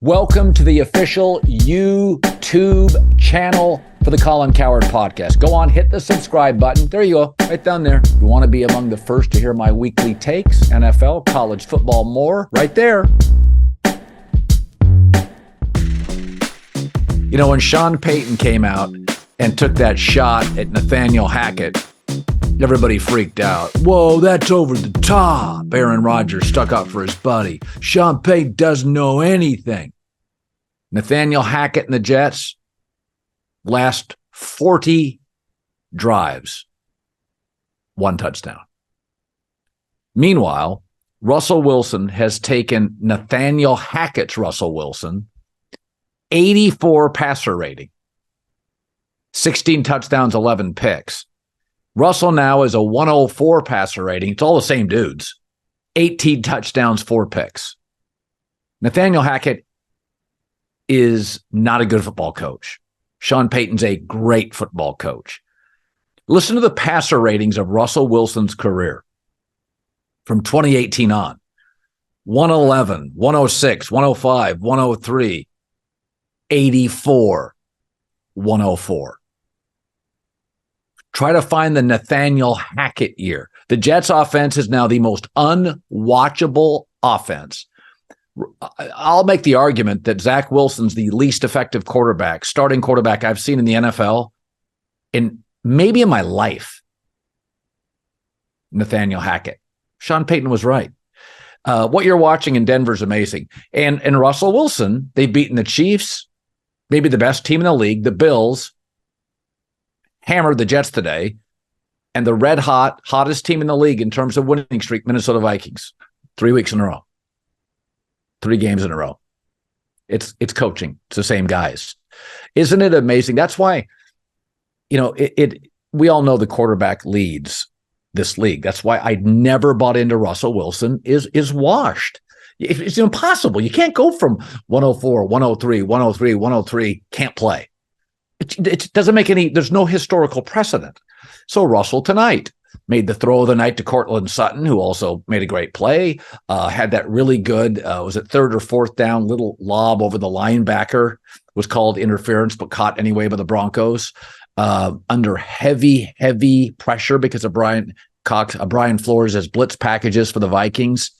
Welcome to the official YouTube channel for the Colin Cowherd podcast. Go on, hit the subscribe button. There you go, right down there. You want to be among the first to hear my weekly takes, NFL, college football, more, right there. You know, when Sean Payton came out and took that shot at Nathaniel Hackett, everybody freaked out. Whoa, that's over the top. Aaron Rodgers stuck up for his buddy. Sean Payton doesn't know anything. Nathaniel Hackett and the Jets, last 40 drives, 1 touchdown. Meanwhile, Russell Wilson has taken Nathaniel Hackett's Russell Wilson, 84 passer rating, 16 touchdowns, 11 picks. Russell now is a 104 passer rating. It's all the same dudes. 18 touchdowns, 4 picks. Nathaniel Hackett is not a good football coach. Sean Payton's a great football coach. Listen to the passer ratings of Russell Wilson's career from 2018 on. 111, 106, 105, 103, 84, 104. Try to find the Nathaniel Hackett year. The Jets offense is now the most unwatchable offense. I'll make the argument that Zach Wilson's the least effective quarterback, starting quarterback I've seen in the NFL in maybe in my life. Nathaniel Hackett. Sean Payton was right. What you're watching in Denver is amazing. And Russell Wilson, they've beaten the Chiefs, maybe the best team in the league, the Bills, hammered the Jets today, and the hottest team in the league in terms of winning streak, Minnesota Vikings, 3 weeks in a row, 3 games in a row. It's coaching. It's the same guys. Isn't it amazing? That's why, you know, we all know the quarterback leads this league. That's why I never bought into Russell Wilson is washed. It's impossible. You can't go from 104, 103, 103, 103, can't play. It doesn't make any, there's no historical precedent. So Russell tonight made the throw of the night to Cortland Sutton, who also made a great play, had that really good, was it 3rd or 4th down, little lob over the linebacker, was called interference, but caught anyway by the Broncos, under heavy pressure because of Brian Flores' blitz packages for the Vikings.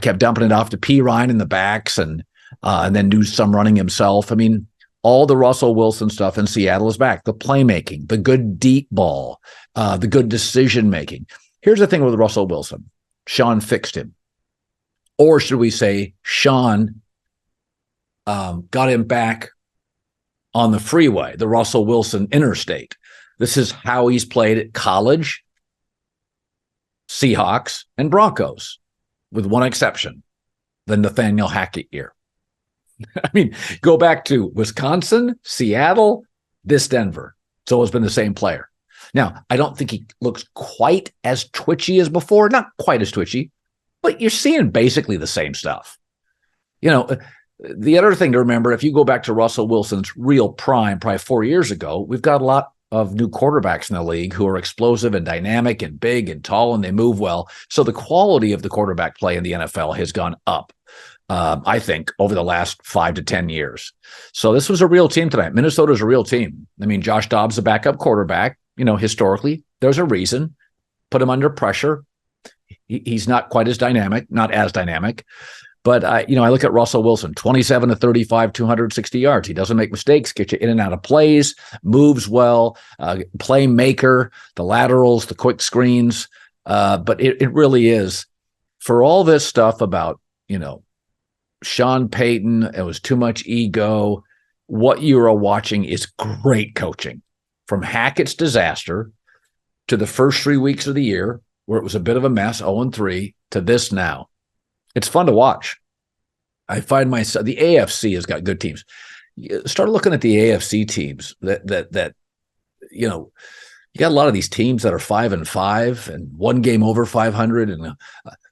Kept dumping it off to P. Ryan in the backs and then do some running himself. I mean, all the Russell Wilson stuff in Seattle is back. The playmaking, the good deep ball, the good decision-making. Here's the thing with Russell Wilson. Sean fixed him. Or should we say Sean got him back on the freeway, the Russell Wilson interstate. This is how he's played at college, Seahawks, and Broncos, with one exception, the Nathaniel Hackett year. I mean, go back to Wisconsin, Seattle, this Denver. It's always been the same player. Now, I don't think he looks quite as twitchy as before. Not quite as twitchy, but you're seeing basically the same stuff. You know, the other thing to remember, if you go back to Russell Wilson's real prime, probably 4 years ago, we've got a lot of new quarterbacks in the league who are explosive and dynamic and big and tall, and they move well. So the quality of the quarterback play in the NFL has gone up. I think, over the last 5 to 10 years. So this was a real team tonight. Minnesota's a real team. I mean, Josh Dobbs, a backup quarterback, you know, historically, there's a reason. Put him under pressure. He's not quite as dynamic, But, I look at Russell Wilson, 27 to 35, 260 yards. He doesn't make mistakes, gets you in and out of plays, moves well, playmaker, the laterals, the quick screens. But it really is, for all this stuff about, you know, Sean Payton, it was too much ego. What you are watching is great coaching. From Hackett's disaster to the first 3 weeks of the year, where it was a bit of a mess, 0-3, to this now. It's fun to watch. I find myself, the AFC has got good teams. Start looking at the AFC teams that you know, you got a lot of these teams that are 5-5 and one game over 500 and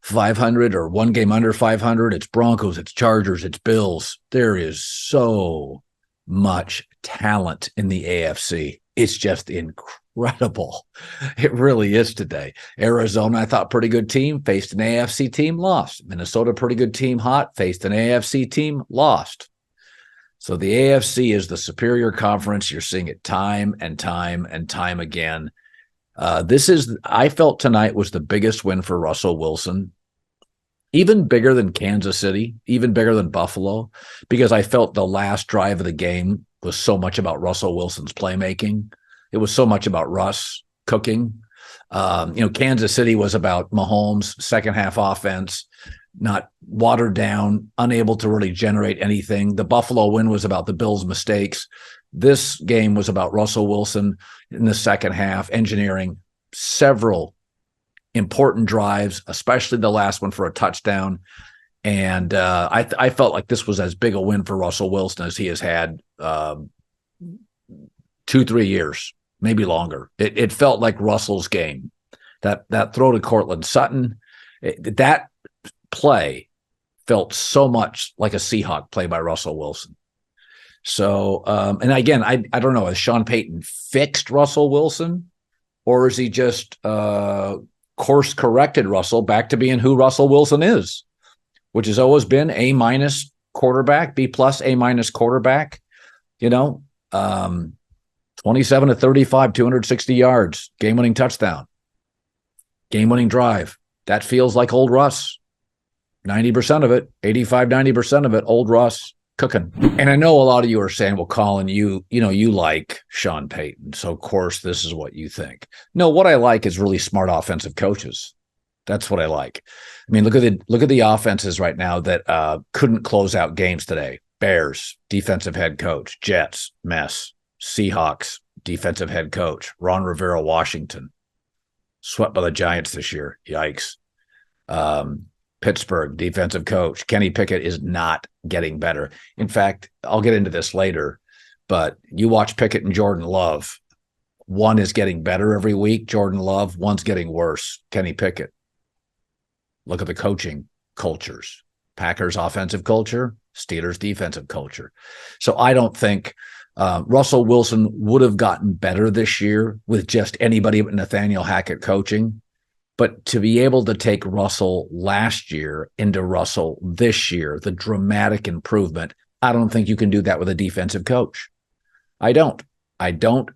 500 or one game under 500. It's Broncos, it's Chargers, it's Bills. There is so much talent in the AFC. It's just incredible. incredible. It really is today. Arizona, I thought, pretty good team, faced an AFC team, lost. Minnesota, pretty good team, hot, faced an AFC team, lost. So the AFC is the superior conference. You're seeing it time and time and time again. I felt tonight was the biggest win for Russell Wilson, even bigger than Kansas City, even bigger than Buffalo, because I felt the last drive of the game was so much about Russell Wilson's playmaking. It was so much about Russ cooking. Kansas City was about Mahomes' second half offense, not watered down, unable to really generate anything. The Buffalo win was about the Bills' mistakes. This game was about Russell Wilson in the second half, engineering several important drives, especially the last one for a touchdown. And I felt like this was as big a win for Russell Wilson as he has had 2-3 years, maybe longer. It felt like Russell's game. That throw to Cortland Sutton, that play felt so much like a Seahawk play by Russell Wilson. So, and again, I don't know, has Sean Payton fixed Russell Wilson, or is he just course-corrected Russell back to being who Russell Wilson is, which has always been A- quarterback, B+ A- quarterback, 27 to 35, 260 yards, game-winning touchdown, game-winning drive. That feels like old Russ. 90% of it, 85, 90% of it, old Russ cooking. And I know a lot of you are saying, well, Colin, you like Sean Payton, so of course this is what you think. No, what I like is really smart offensive coaches. That's what I like. I mean, look at the offenses right now that couldn't close out games today. Bears, defensive head coach. Jets, mess. Seahawks, defensive head coach. Ron Rivera, Washington. Swept by the Giants this year. Yikes. Pittsburgh, defensive coach. Kenny Pickett is not getting better. In fact, I'll get into this later, but you watch Pickett and Jordan Love. One is getting better every week, Jordan Love. One's getting worse, Kenny Pickett. Look at the coaching cultures. Packers offensive culture, Steelers defensive culture. So I don't think Russell Wilson would have gotten better this year with just anybody but Nathaniel Hackett coaching. But to be able to take Russell last year into Russell this year, the dramatic improvement, I don't think you can do that with a defensive coach. I don't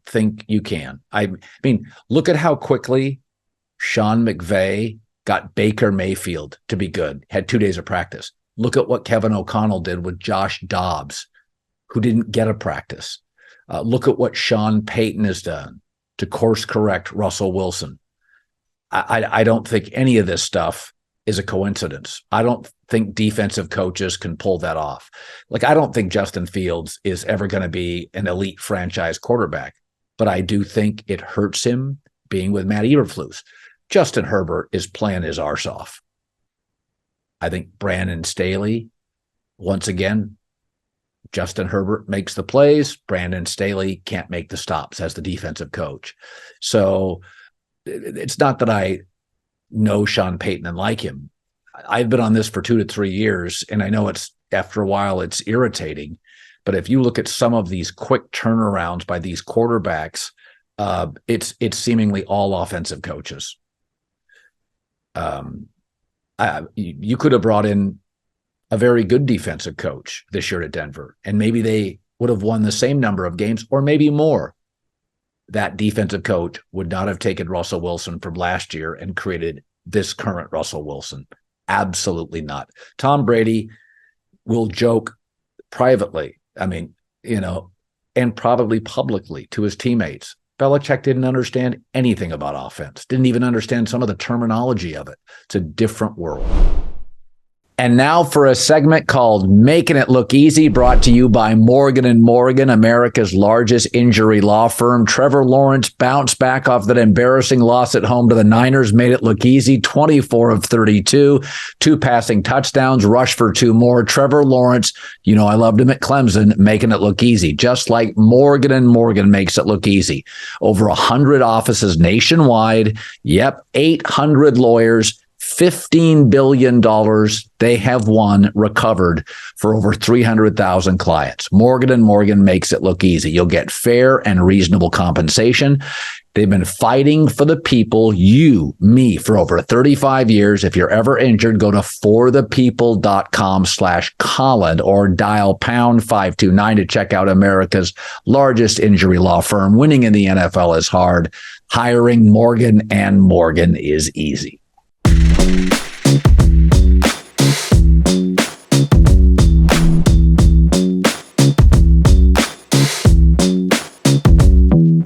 think you can. I mean, look at how quickly Sean McVay got Baker Mayfield to be good, had 2 days of practice. Look at what Kevin O'Connell did with Josh Dobbs, who didn't get a practice. Look at what Sean Payton has done to course correct Russell Wilson. I don't think any of this stuff is a coincidence. I don't think defensive coaches can pull that off. Like, I don't think Justin Fields is ever going to be an elite franchise quarterback, but I do think it hurts him being with Matt Eberflus. Justin Herbert is playing his arse off. I think Brandon Staley, once again, Justin Herbert makes the plays. Brandon Staley can't make the stops as the defensive coach. So it's not that I know Sean Payton and like him. I've been on this for 2 to 3 years, and I know it's after a while it's irritating. But if you look at some of these quick turnarounds by these quarterbacks, it's seemingly all offensive coaches. You could have brought in a very good defensive coach this year at Denver, and maybe they would have won the same number of games or maybe more. That defensive coach would not have taken Russell Wilson from last year and created this current Russell Wilson. Absolutely not. Tom Brady will joke privately, and probably publicly to his teammates. Belichick didn't understand anything about offense, didn't even understand some of the terminology of it. It's a different world. And now for a segment called Making It Look Easy, brought to you by Morgan & Morgan, America's largest injury law firm. Trevor Lawrence bounced back off that embarrassing loss at home to the Niners, made it look easy, 24 of 32, 2 passing touchdowns, rushed for 2 more. Trevor Lawrence, I loved him at Clemson, making it look easy, just like Morgan & Morgan makes it look easy. Over 100 offices nationwide. Yep, 800 lawyers, $15 billion they have won, recovered for over 300,000 clients. Morgan & Morgan makes it look easy. You'll get fair and reasonable compensation. They've been fighting for the people, you, me, for over 35 years. If you're ever injured, go to forthepeople.com/Colin or dial pound 529 to check out America's largest injury law firm. Winning in the NFL is hard. Hiring Morgan & Morgan is easy.